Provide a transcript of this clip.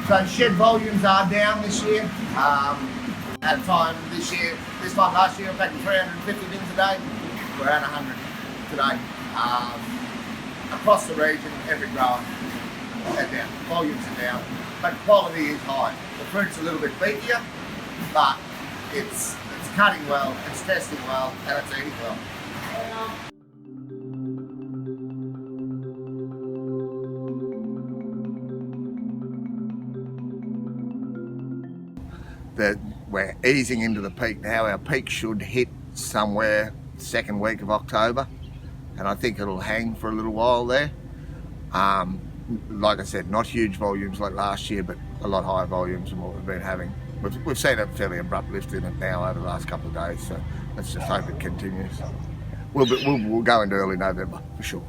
So shed volumes are down this year. At time this time last year, I packed 350 bins a day. We're at 100 today. Across the region, every grower are down. Volumes are down, but quality is high. The fruit's a little bit beakier, but it's cutting well, it's testing well, and it's eating well. We're easing into the peak now. Our peak should hit somewhere second week of October, and I think it'll hang for a little while there. Like I said, not huge volumes like last year, but a lot higher volumes than what we've been having. We've seen a fairly abrupt lift in it now over the last couple of days, so let's just hope it continues. We'll go into early November for sure.